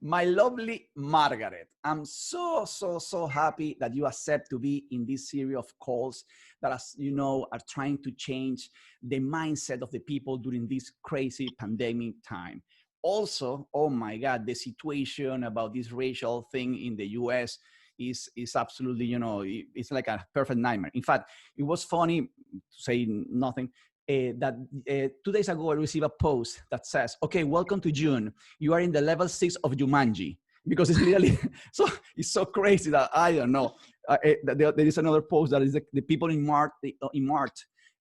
My lovely Margaret, I'm so happy that you accept to be in this series of calls that, as you know, are trying to change the mindset of the people during this crazy pandemic time. Also, oh my God, the situation about this racial thing in the US is absolutely, it's like a perfect nightmare. In fact, it was funny, to say nothing, that 2 days ago I received a post that says, okay, welcome to June. You are in the level 6 of Jumanji, because it's literally, so it's so crazy that I don't know. There is another post that is the people in March,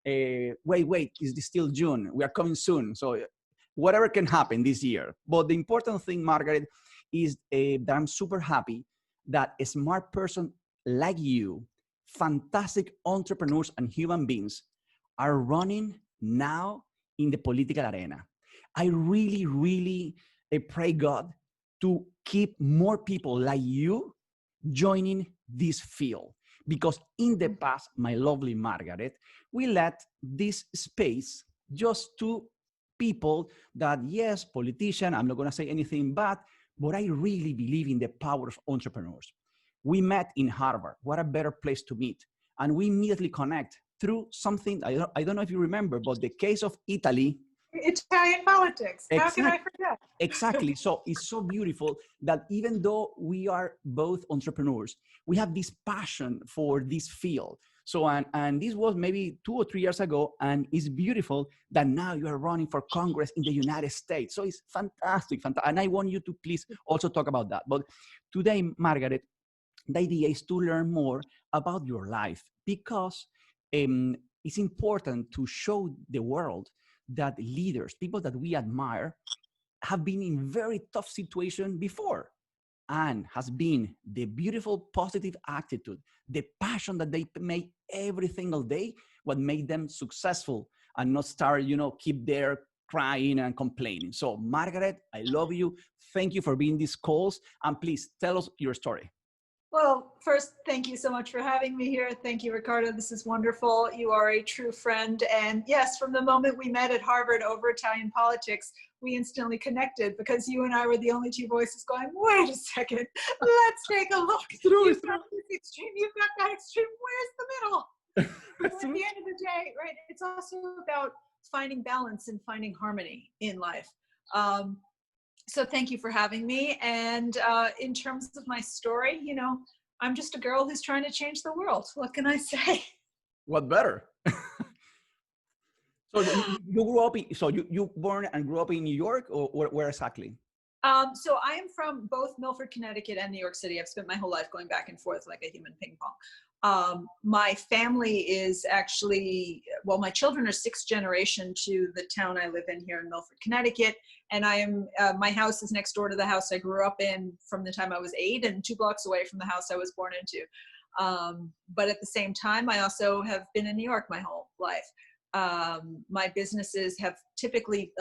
wait, is this still June? We are coming soon. So whatever can happen this year. But the important thing, Margaret, is that I'm super happy that a smart person like you, fantastic entrepreneurs and human beings, are running now in the political arena. I really pray God to keep more people like you joining this field. Because in the past, my lovely Margaret, we let this space just to people that, yes, politician, I'm not going to say anything bad, but I really believe in the power of entrepreneurs. We met in Harvard. What a better place to meet. And we immediately connect through something, I don't know if you remember, but the case of Italy. Italian politics. How can I forget? Exactly. So it's so beautiful that even though we are both entrepreneurs, we have this passion for this field. So, and this was maybe 2 or 3 years ago, and it's beautiful that now you are running for Congress in the United States. So it's fantastic. And I want you to please also talk about that. But today, Margaret, the idea is to learn more about your life, because it's important to show the world that leaders, people that we admire, have been in very tough situations before, and has been the beautiful positive attitude, the passion that they make every single day, what made them successful, and not start, keep there crying and complaining. So Margaret, I love you. Thank you for being these calls, and please tell us your story. Well, first, thank you so much for having me here. Thank you, Ricardo. This is wonderful. You are a true friend. And yes, from the moment we met at Harvard over Italian politics, we instantly connected, because you and I were the only two voices going, wait a second, let's take a look. You've got this extreme, you've got that extreme, where's the middle? At the end of the day, right, it's also about finding balance and finding harmony in life. So thank you for having me. And in terms of my story, I'm just a girl who's trying to change the world. What can I say? What better? So you grew up you born and grew up in New York, or where exactly? So I am from both Milford, Connecticut and New York City. I've spent my whole life going back and forth like a human ping pong. My family is actually, well, my children are 6th generation to the town I live in here in Milford, Connecticut. And I am, my house is next door to the house I grew up in from the time I was 8, and 2 blocks away from the house I was born into. But at the same time, I also have been in New York my whole life. My businesses have typically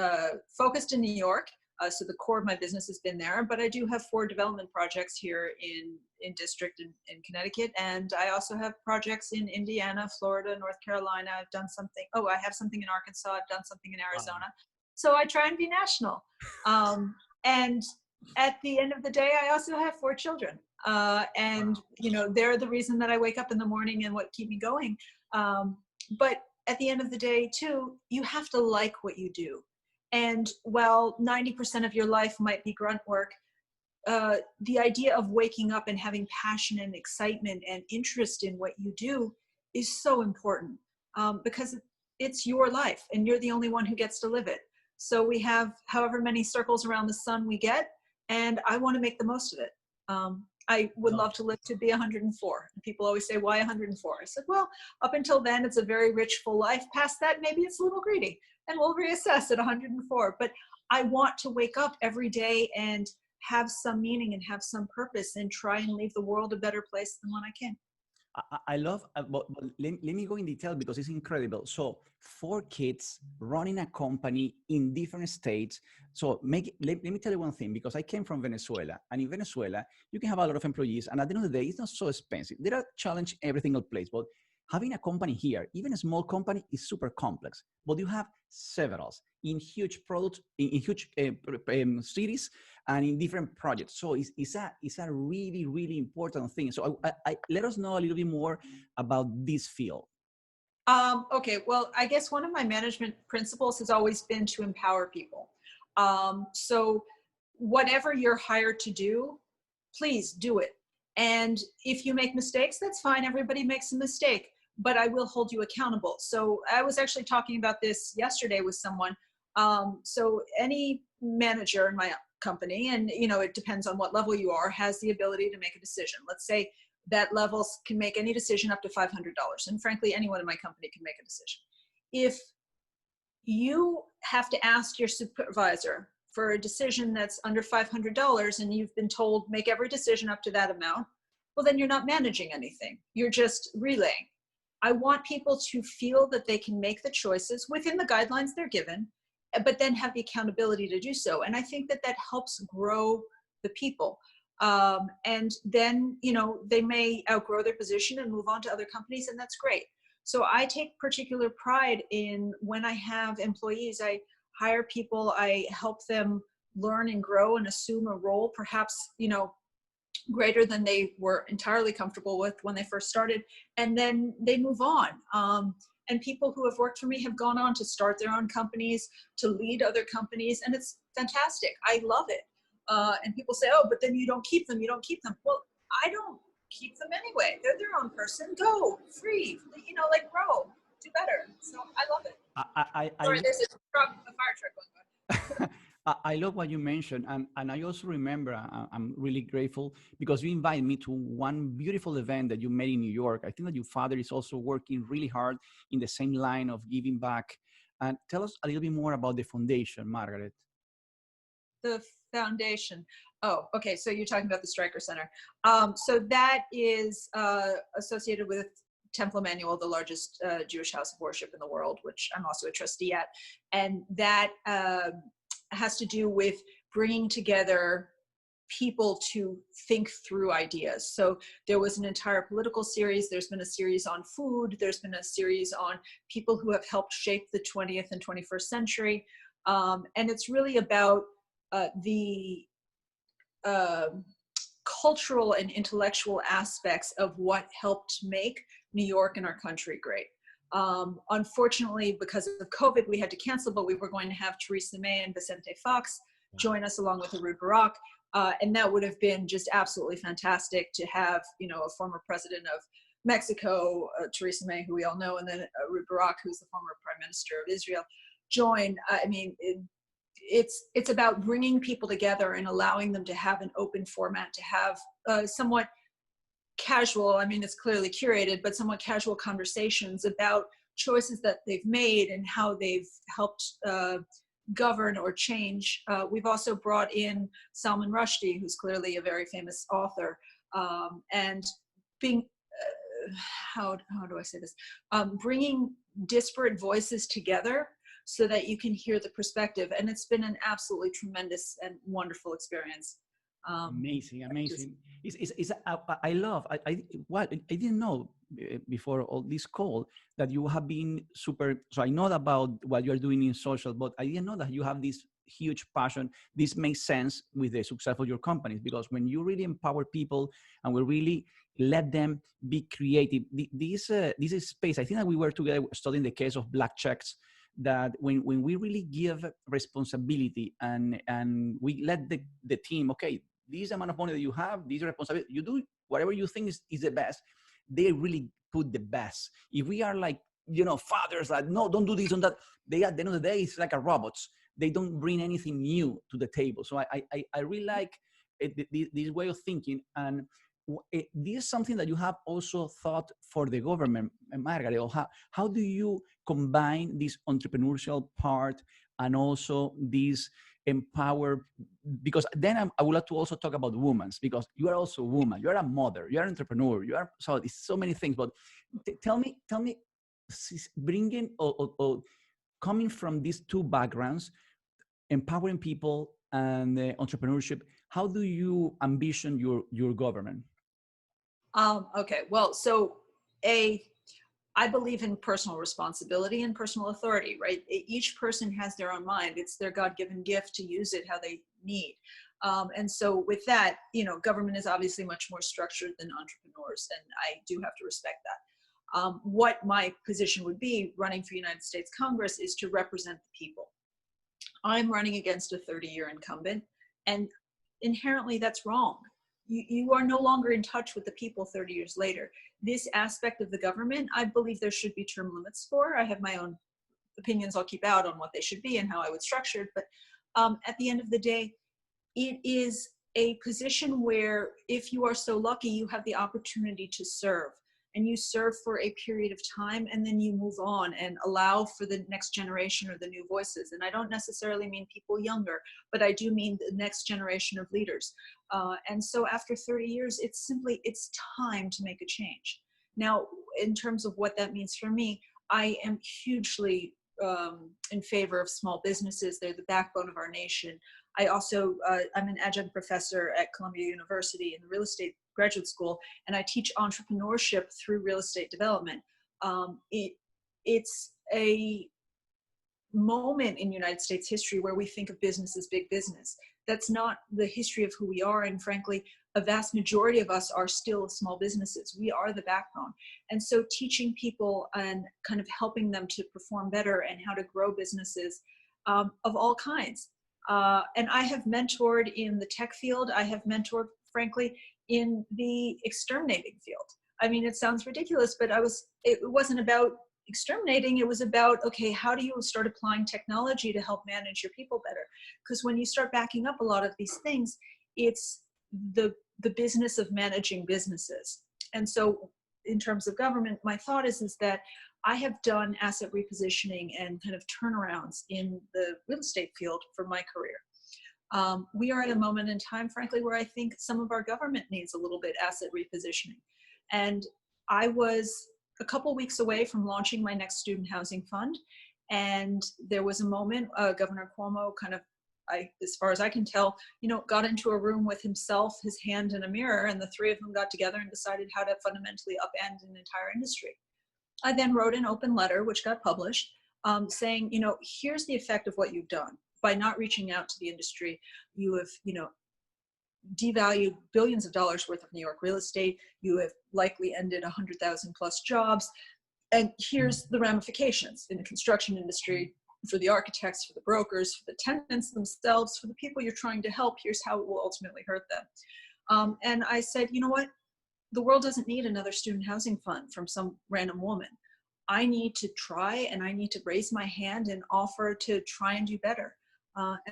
focused in New York. So the core of my business has been there, but I do have 4 development projects here in district in Connecticut. And I also have projects in Indiana, Florida, North Carolina. I've done something. Oh, I have something in Arkansas. I've done something in Arizona. Wow. So I try and be national. And at the end of the day, I also have 4 children. And, they're the reason that I wake up in the morning and what keep me going. But at the end of the day, too, you have to like what you do. And while 90% of your life might be grunt work, the idea of waking up and having passion and excitement and interest in what you do is so important, because it's your life and you're the only one who gets to live it. So we have however many circles around the sun we get, and I want to make the most of it. I would love to live to be 104. People always say, why 104? I said, well, up until then, it's a very rich, full life. Past that, maybe it's a little greedy, and we'll reassess at 104. But I want to wake up every day and have some meaning and have some purpose and try and leave the world a better place than when I came. I love, but let me go in detail because it's incredible. So 4 kids running a company in different states. So let me tell you one thing, because I came from Venezuela, and in Venezuela, you can have a lot of employees, and at the end of the day, it's not so expensive. There are challenges every single place, but having a company here, even a small company, is super complex, but you have several in huge products, in huge cities and in different projects. So it's a really, really important thing. So let us know a little bit more about this field. Okay, well, I guess one of my management principles has always been to empower people. So whatever you're hired to do, please do it. And if you make mistakes, that's fine. Everybody makes a mistake, but I will hold you accountable. So I was actually talking about this yesterday with someone. So any manager in my company, and it depends on what level you are, has the ability to make a decision. Let's say that levels can make any decision up to $500. And frankly, anyone in my company can make a decision. If you have to ask your supervisor for a decision that's under $500 and you've been told make every decision up to that amount, well, then you're not managing anything. You're just relaying. I want people to feel that they can make the choices within the guidelines they're given, but then have the accountability to do so. And I think that that helps grow the people. And then, they may outgrow their position and move on to other companies, and that's great. So I take particular pride in when I have employees, I hire people, I help them learn and grow and assume a role, perhaps, greater than they were entirely comfortable with when they first started, and then they move on. And people who have worked for me have gone on to start their own companies, to lead other companies, and it's fantastic. I love it. And people say, oh, but then you don't keep them. Well, I don't keep them anyway. They're their own person. Go free, grow, do better. So I love it. Sorry, there's a fire truck going by. I love what you mentioned. And I also remember, I'm really grateful because you invited me to one beautiful event that you made in New York. I think that your father is also working really hard in the same line of giving back. And tell us a little bit more about the foundation, Margaret. The foundation. Oh, okay. So you're talking about the Streicker Center. So that is associated with Temple Emanuel, the largest Jewish house of worship in the world, which I'm also a trustee at. And that has to do with bringing together people to think through ideas. So there was an entire political series. There's been a series on food. There's been a series on people who have helped shape the 20th and 21st century. And it's really about the cultural and intellectual aspects of what helped make New York and our country great. Unfortunately, because of COVID, we had to cancel, but we were going to have Theresa May and Vicente Fox join us along with Ehud Barak. And that would have been just absolutely fantastic to have, a former president of Mexico, Theresa May, who we all know, and then Ehud Barak, who's the former prime minister of Israel, join. It's about bringing people together and allowing them to have an open format, to have somewhat casual, it's clearly curated, but somewhat casual conversations about choices that they've made and how they've helped govern or change. We've also brought in Salman Rushdie, who's clearly a very famous author, and being, how do I say this? Bringing disparate voices together so that you can hear the perspective. And it's been an absolutely tremendous and wonderful experience. Amazing. I love, I didn't know before all this call that you have been super, so I know about what you're doing in social, but I didn't know that you have this huge passion. This makes sense with the success of your companies, because when you really empower people and we really let them be creative, this is space. I think that we were together studying the case of black checks, that when we really give responsibility and we let the team, okay, this amount of money that you have, this responsibility, you do whatever you think is the best, they really put the best. If we are like, fathers that, no, don't do this and that, they at the end of the day, it's like a robots. They don't bring anything new to the table. So I really like this way of thinking. And this is something that you have also thought for the government, Margaret. How do you combine this entrepreneurial part and also this empower? Because then I would like to also talk about women, because you are also a woman, you are a mother, you are an entrepreneur, you are so many things. But tell me, bringing or coming from these two backgrounds, empowering people and entrepreneurship, how do you ambition your government? Okay, well, so I believe in personal responsibility and personal authority, right? Each person has their own mind. It's their God-given gift to use it how they need. And so with that, you know, government is obviously much more structured than entrepreneurs, and I do have to respect that. What my position would be running for United States Congress is to represent the people. I'm running against a 30-year incumbent, and inherently that's wrong. You are no longer in touch with the people 30 years later. This aspect of the government, I believe there should be term limits for. I have my own opinions I'll keep out on what they should be and how I would structure it. But at the end of the day, it is a position where if you are so lucky, you have the opportunity to serve. And you serve for a period of time, and then you move on and allow for the next generation or the new voices. And I don't necessarily mean people younger, but I do mean the next generation of leaders. And so after 30 years, it's time to make a change. Now, in terms of what that means for me, I am hugely in favor of small businesses. They're the backbone of our nation. I also, I'm an adjunct professor at Columbia University in the real estate graduate school, and I teach entrepreneurship through real estate development. It's a moment in United States history where we think of business as big business. That's not the history of who we are, and frankly, a vast majority of us are still small businesses. We are the backbone. And so teaching people and kind of helping them to perform better and how to grow businesses of all kinds. And I have mentored in the tech field. I have mentored, frankly, in the exterminating field. I mean, it sounds ridiculous, but it wasn't about exterminating. It was about, okay, how do you start applying technology to help manage your people better? Because when you start backing up a lot of these things, it's the business of managing businesses. And so in terms of government, my thought is that I have done asset repositioning and kind of turnarounds in the real estate field for my career. We are at a moment in time, frankly, where I think some of our government needs a little bit asset repositioning. And I was a couple weeks away from launching my next student housing fund. And there was a moment, Governor Cuomo kind of, as far as I can tell, got into a room with himself, his hand in a mirror, and the three of them got together and decided how to fundamentally upend an entire industry. I then wrote an open letter, which got published, saying, here's the effect of what you've done. By not reaching out to the industry, you have, devalued billions of dollars worth of New York real estate. You have likely ended 100,000 plus jobs. And here's the ramifications in the construction industry, for the architects, for the brokers, for the tenants themselves, for the people you're trying to help. Here's how it will ultimately hurt them. And I said, you know what? The world doesn't need another student housing fund from some random woman. I need to try, and I need to raise my hand and offer to try and do better.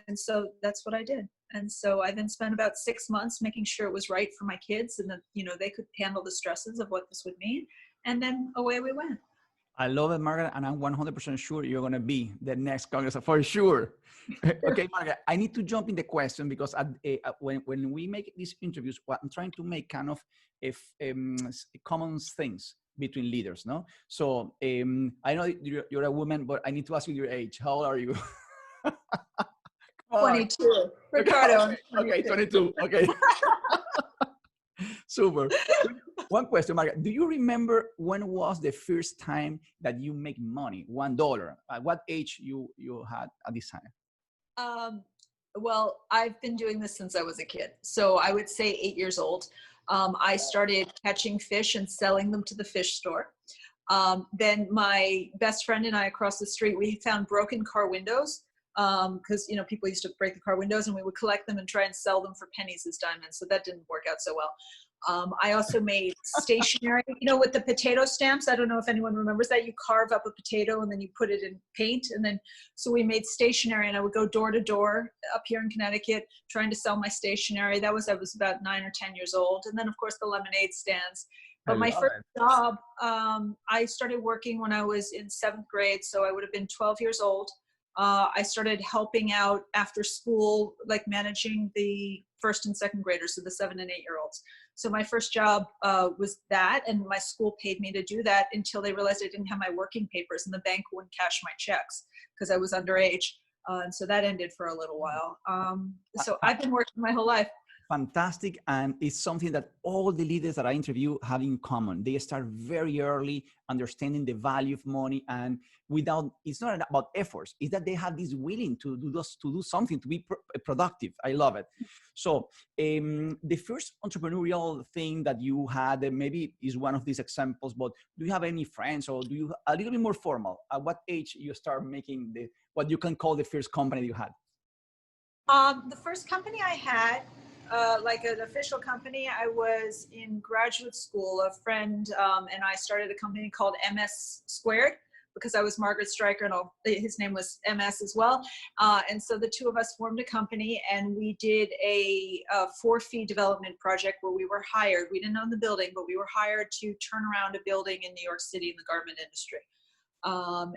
And so that's what I did. And so I then spent about 6 months making sure it was right for my kids and that, they could handle the stresses of what this would mean. And then away we went. I love it, Margaret. And I'm 100% sure you're going to be the next Congress for sure. Okay, Margaret, I need to jump in the question because when we make these interviews, what I'm trying to make kind of common things between leaders, no? So I know you're a woman, but I need to ask you your age. How old are you? 22. Ricardo. Okay, 22. Okay. Super. One question, Margaret. Do you remember when was the first time that you make money, $1? At what age you had at this time? Well, I've been doing this since I was a kid. So I would say 8 years old. I started catching fish and selling them to the fish store. Then my best friend and I across the street, we found broken car windows because, people used to break the car windows, and we would collect them and try and sell them for pennies as diamonds. So that didn't work out so well. I also made stationery, with the potato stamps. I don't know if anyone remembers that. You carve up a potato and then you put it in paint. And then, so we made stationery, and I would go door to door up here in Connecticut trying to sell my stationery. I was about 9 or 10 years old. And then of course the lemonade stands. But my first job, I started working when I was in 7th grade. So I would have been 12 years old. I started helping out after school, like managing the 1st and 2nd graders, so the 7 and 8-year-olds. So my first job was that, and my school paid me to do that until they realized I didn't have my working papers, and the bank wouldn't cash my checks because I was underage. And so that ended for a little while. So I've been working my whole life. Fantastic. And it's something that all the leaders that I interview have in common. They start very early understanding the value of money, and without, it's not about efforts, it's that they have this willing to do this, to do something, to be productive. I love it. So the first entrepreneurial thing that you had, maybe is one of these examples, but do you have any friends, or do you, a little bit more formal, at what age you start making the, what you can call the first company you had? The first company I had, like an official company, I was in graduate school. A friend and I started a company called MS Squared, because I was Margaret Streicker and his name was MS as well. And so the two of us formed a company, and we did a 4-fee development project where we were hired. We didn't own the building, but we were hired to turn around a building in New York City in the garment industry.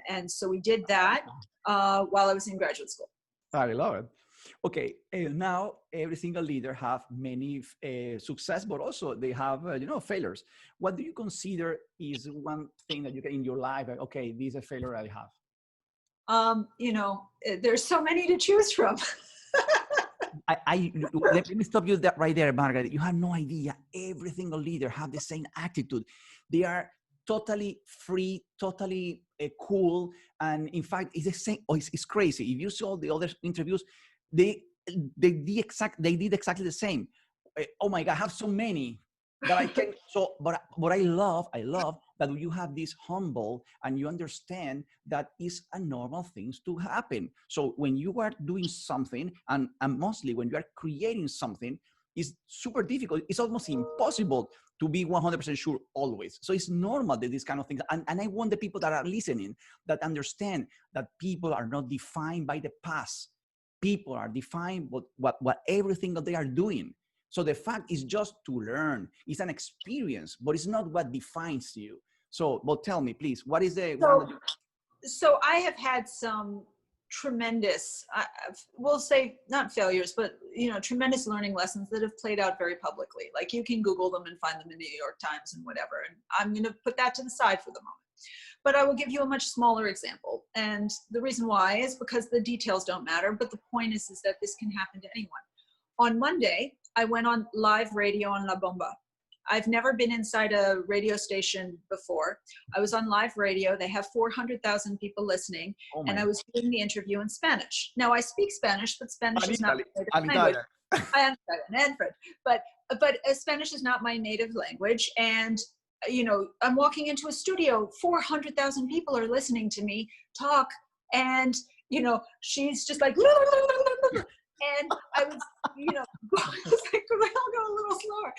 And so we did that while I was in graduate school. I love it. Okay, now every single leader have many success, but also they have failures. What do you consider is one thing that you can in your life? Okay, this is a failure I have. There's so many to choose from. Let me stop you that right there, Margaret. You have no idea. Every single leader have the same attitude. They are totally free, totally cool, and in fact, it's the same. Oh, it's crazy. If you saw the other interviews, they did exactly the same. Oh my God, I have so many that I can. So, but I love that you have this humble, and you understand that is a normal things to happen. So when you are doing something, and mostly when you are creating something, it's super difficult. It's almost impossible to be 100% sure always. So it's normal that these kind of things, and I want the people that are listening that understand that people are not defined by the past. People are defined what everything that they are doing. So the fact is just to learn. It's an experience, but it's not what defines you. So, but tell me, please, what is the one? So I have had some tremendous, we'll say not failures, but tremendous learning lessons that have played out very publicly. Like you can Google them and find them in the New York Times and whatever. And I'm going to put that to the side for the moment. But I will give you a much smaller example. And the reason why is because the details don't matter. But the point is that this can happen to anyone. On Monday, I went on live radio on La Bomba. I've never been inside a radio station before. I was on live radio. They have 400,000 people listening. And I was doing the interview in Spanish. Now, I speak Spanish, but Spanish is not my native language. I understand, but Spanish is not my native language. And I'm walking into a studio, 400,000 people are listening to me talk. And, she's just like, and I was, I'll go a little slower.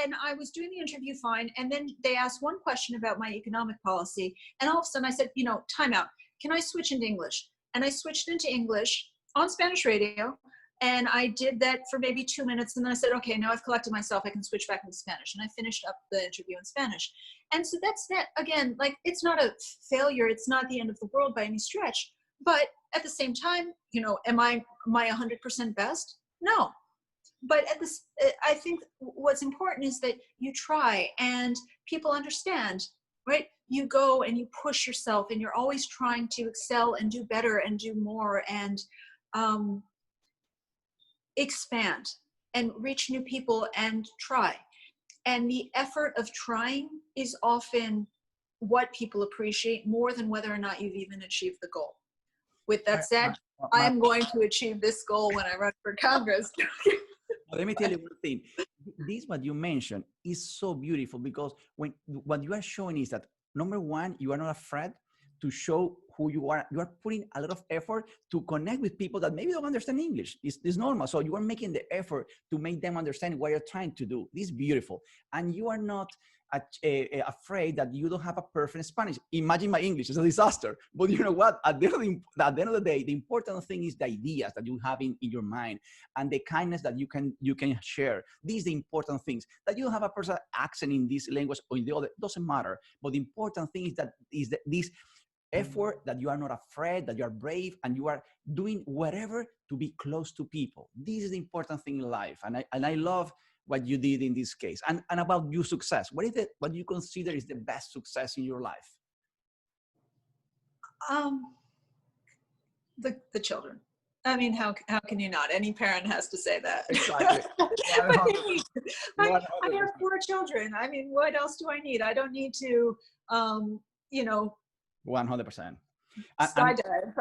And I was doing the interview fine. And then they asked one question about my economic policy. And all of a sudden I said, time out. Can I switch into English? And I switched into English on Spanish radio. And I did that for maybe 2 minutes. And then I said, okay, now I've collected myself. I can switch back into Spanish. And I finished up the interview in Spanish. And so that's that. Again, like, it's not a failure. It's not the end of the world by any stretch. But at the same time, am I my 100% best? No. But I think what's important is that you try and people understand, right? You go and you push yourself and you're always trying to excel and do better and do more and expand and reach new people and try. And the effort of trying is often what people appreciate more than whether or not you've even achieved the goal. With that said, I am going to achieve this goal when I run for Congress. Let me tell you one thing. This, what you mentioned, is so beautiful because what you are showing is that, number one, you are not afraid to show who you are. You are putting a lot of effort to connect with people that maybe don't understand English. It's normal. So you are making the effort to make them understand what you're trying to do. This is beautiful. And you are not afraid that you don't have a perfect Spanish. Imagine my English is a disaster. But you know what? At the end of the day, the important thing is the ideas that you have in your mind and the kindness that you can share. These are the important things. That you have a personal accent in this language or in the other, doesn't matter. But the important thing is that this effort, that you are not afraid, that you are brave, and you are doing whatever to be close to people. This is the important thing in life. And I love what you did in this case. And about your success, what do you consider is the best success in your life? The children. I mean, how can you not? Any parent has to say that. Exactly. I have 4 children. I mean, what else do I need? I don't need to, you know, 100%. skydive.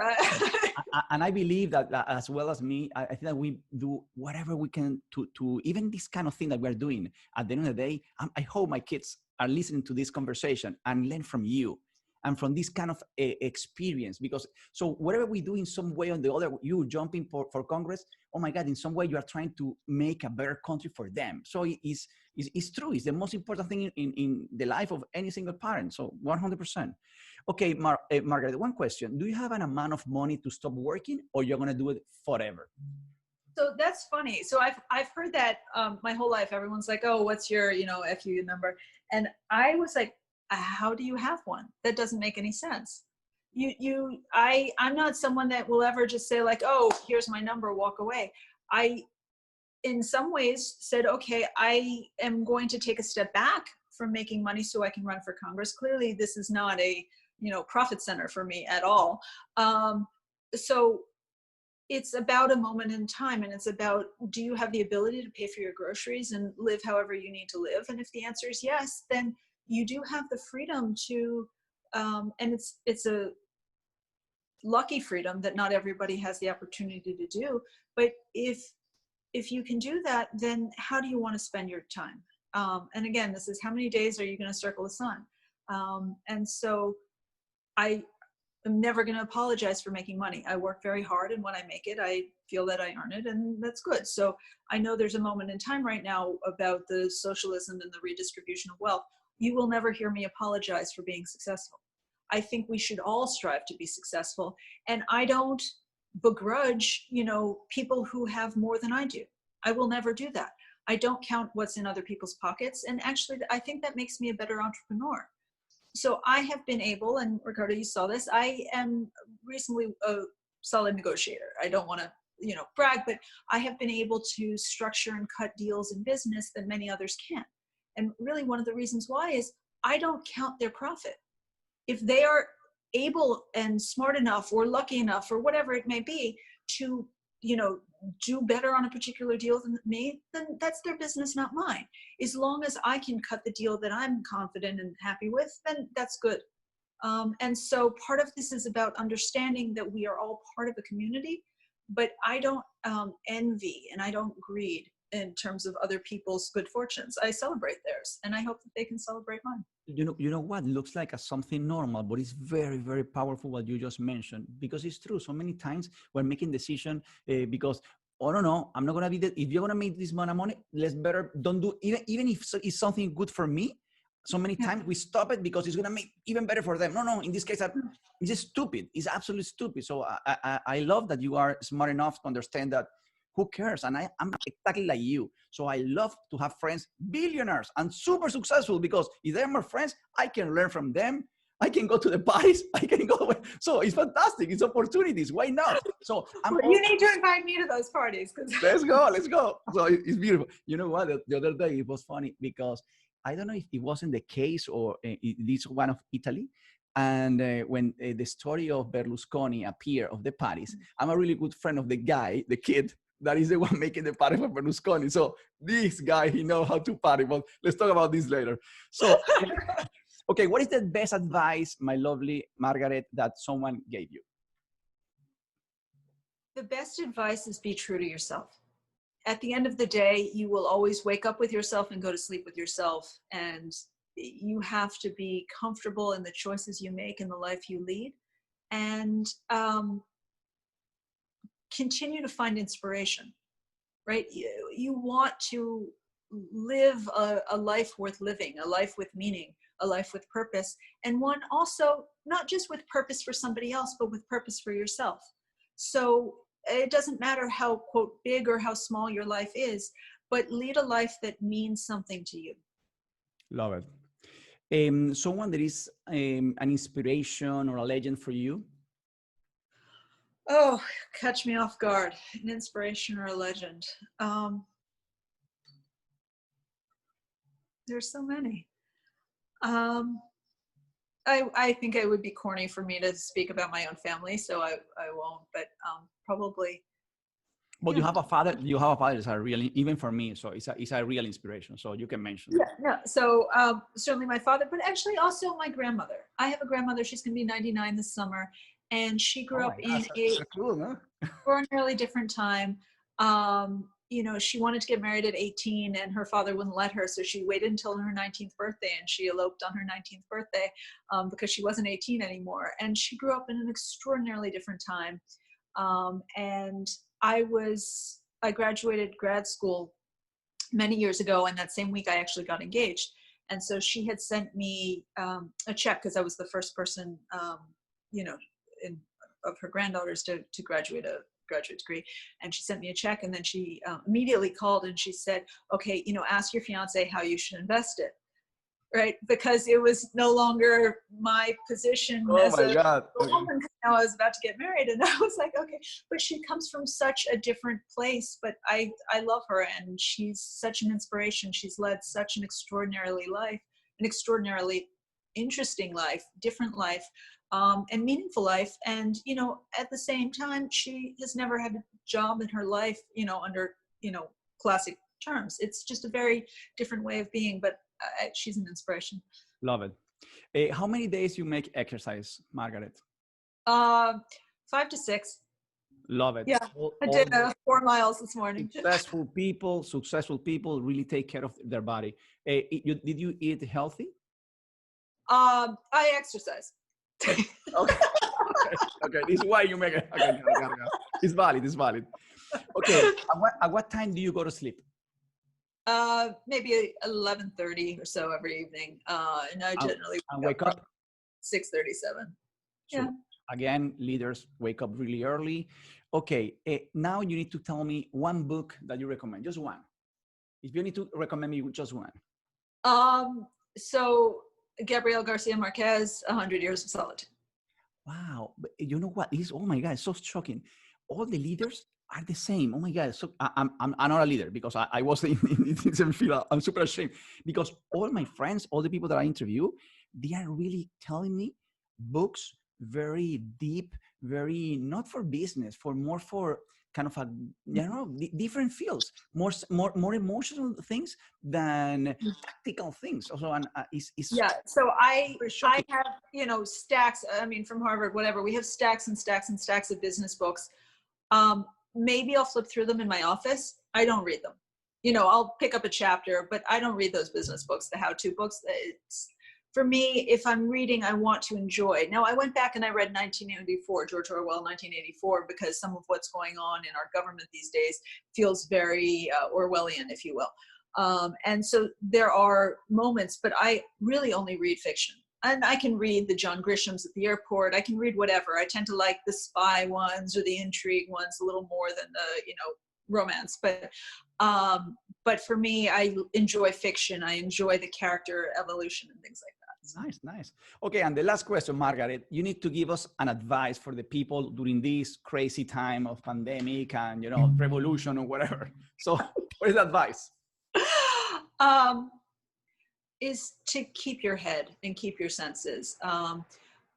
And I believe that as well as me, I think that we do whatever we can to even this kind of thing that we're doing. At the end of the day, I hope my kids are listening to this conversation and learn from you and from this kind of experience. Because so whatever we do in some way or the other, you jumping for Congress, oh my God, in some way you are trying to make a better country for them. So it's true. It's the most important thing in the life of any single parent. So 100%. Okay, Margaret, one question. Do you have an amount of money to stop working, or you're going to do it forever? So that's funny. So I've heard that my whole life. Everyone's like, oh, what's your, FU number? And I was like, how do you have one? That doesn't make any sense. I'm not someone that will ever just say like, oh, here's my number, walk away. I, in some ways, said, okay, I am going to take a step back from making money so I can run for Congress. Clearly, this is not a profit center for me at all. So it's about a moment in time, and it's about, do you have the ability to pay for your groceries and live however you need to live? And if the answer is yes, then you do have the freedom to, and it's a lucky freedom that not everybody has the opportunity to do. But if you can do that, then how do you want to spend your time? And again, this is how many days are you going to circle the sun? And so I am never going to apologize for making money. I work very hard, and when I make it, I feel that I earn it, and that's good. So I know there's a moment in time right now about the socialism and the redistribution of wealth. You will never hear me apologize for being successful. I think we should all strive to be successful. And I don't begrudge, people who have more than I do. I will never do that. I don't count what's in other people's pockets. And actually, I think that makes me a better entrepreneur. So I have been able, and Ricardo, you saw this, I am reasonably a solid negotiator. I don't want to, brag, but I have been able to structure and cut deals in business that many others can't. And really one of the reasons why is I don't count their profit. If they are able and smart enough or lucky enough or whatever it may be to, do better on a particular deal than me, then that's their business, not mine. As long as I can cut the deal that I'm confident and happy with, then that's good. And so part of this is about understanding that we are all part of a community, but I don't envy and I don't greed in terms of other people's good fortunes. I celebrate theirs, and I hope that they can celebrate mine. You know what looks like something normal, but it's very, very powerful what you just mentioned, because it's true. So many times we're making decision because, oh no, I'm not gonna be if you're gonna make this amount of money, let's better don't do even if it's something good for me. So many times we stop it because it's gonna make even better for them. No, in this case, it's just stupid. It's absolutely stupid. So I love that you are smart enough to understand that. Who cares? And I'm exactly like you. So I love to have friends, billionaires and super successful, because if they're my friends, I can learn from them. I can go to the parties. I can go. So it's fantastic. It's opportunities. Why not? So you need to invite me to those parties. Let's go. So it's beautiful. You know what? The other day it was funny because I don't know if it wasn't the case or this one of Italy. And when the story of Berlusconi appeared of the parties, I'm a really good friend of the guy, the kid, that is the one making the party for Berlusconi. So this guy, he knows how to party, but let's talk about this later. So, okay, what is the best advice, my lovely Margaret, that someone gave you? The best advice is be true to yourself. At the end of the day, you will always wake up with yourself and go to sleep with yourself. And you have to be comfortable in the choices you make and the life you lead. And continue to find inspiration, right? You want to live a life worth living, a life with meaning, a life with purpose, and one also not just with purpose for somebody else, but with purpose for yourself. So it doesn't matter how, quote, big or how small your life is, but lead a life that means something to you. Love it. Someone that is an inspiration or a legend for you? Oh, catch me off guard. An inspiration or a legend. There's so many. I think it would be corny for me to speak about my own family, so I won't, but probably But Yeah. you have a father is a real, even for me, so it's a real inspiration. So you can mention Yeah, that. no. So certainly my father, but actually also my grandmother. I have a grandmother. She's going to be 99 this summer, and she Oh grew my up God, in so, a so cool, huh? extraordinarily different time. She wanted to get married at 18, and her father wouldn't let her, so she waited until her 19th birthday, and she eloped on her 19th birthday because she wasn't 18 anymore. And she grew up in an extraordinarily different time. And I graduated grad school many years ago, and that same week I actually got engaged. And so she had sent me a check because I was the first person, you know, of her granddaughters to graduate a graduate degree. And she sent me a check, and then she immediately called and she said, okay, ask your fiance how you should invest it. Right, because it was no longer my position Oh as my a God. woman. I was about to get married, and I was like, okay. But she comes from such a different place. But I love her, and she's such an inspiration. She's led such an extraordinarily interesting life, different life, and meaningful life. And at the same time, she has never had a job in her life, under classic terms. It's just a very different way of being. But she's an inspiration. Love it. How many days you make exercise, Margaret? 5 to 6. Love it. Yeah, I All did 4 miles this morning. successful people really take care of their body. Did you eat healthy? I exercise. Okay. Okay. This is why you make it. Okay. It's valid. It's valid. Okay. At what time do you go to sleep? Maybe 11:30 or so every evening. And I generally wake up 6:37. So Yeah. again, leaders wake up really early. Okay. Now you need to tell me one book that you recommend. Just one. If you need to recommend me just one. So Gabriel Garcia Marquez, 100 Years of Solitude. Wow. But you know what? Oh my God, it's so shocking. All the leaders are the same. Oh my God. So I'm not a leader because I was in the field. I'm super ashamed because all my friends, all the people that I interview, they are really telling me books very deep, very not for business, more for kind of different fields, more emotional things than tactical things. Also, and yeah. So I shocking. have stacks. I mean, from Harvard, whatever. We have stacks and stacks and stacks of business books. Maybe I'll flip through them in my office. I don't read them. I'll pick up a chapter, but I don't read those business books, the how-to books. For me, if I'm reading, I want to enjoy. Now, I went back and I read 1984, George Orwell, 1984, because some of what's going on in our government these days feels very Orwellian, if you will. And so there are moments, but I really only read fiction. And I can read the John Grishams at the airport. I can read whatever. I tend to like the spy ones or the intrigue ones a little more than the, romance. But for me, I enjoy fiction. I enjoy the character evolution and things like that. Nice. Okay, and the last question, Margaret, you need to give us an advice for the people during this crazy time of pandemic and, revolution or whatever. So what is the advice? Is to keep your head and keep your senses.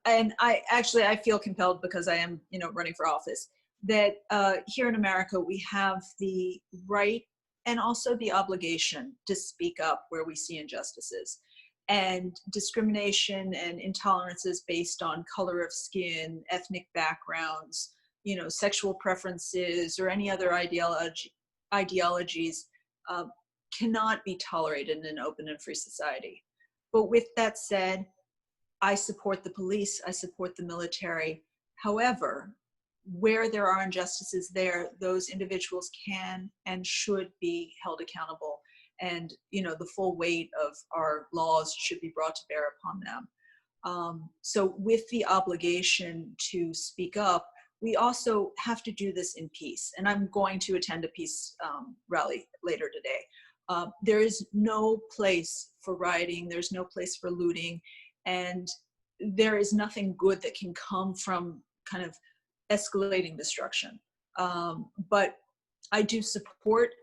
And I feel compelled because I am, running for office, that here in America, we have the right and also the obligation to speak up where we see injustices. And discrimination and intolerances based on color of skin, ethnic backgrounds, sexual preferences, or any other ideologies cannot be tolerated in an open and free society. But with that said, I support the police, I support the military. However, where there are injustices there, those individuals can and should be held accountable. And, the full weight of our laws should be brought to bear upon them. So with the obligation to speak up, we also have to do this in peace. And I'm going to attend a peace rally later today. There is no place for rioting. There's no place for looting. And there is nothing good that can come from kind of escalating destruction. But I do support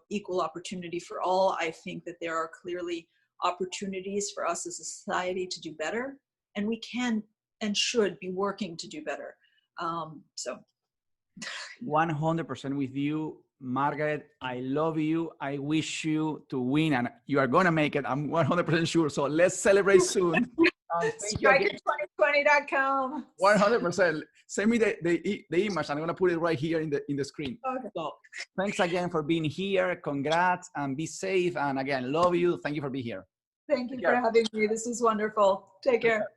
equal opportunity for all. I think that there are clearly opportunities for us as a society to do better, and we can and should be working to do better. So 100% with you, Margaret. I love you. I wish you to win, and you are gonna make it. I'm 100% sure. So let's celebrate soon. Thank you again. Streicker2020.com. 100%. Send me the image. I'm gonna put it right here in the screen. Okay. So thanks again for being here. Congrats and be safe. And again, love you. Thank you for being here. Thank you for having me. This was wonderful. Take care.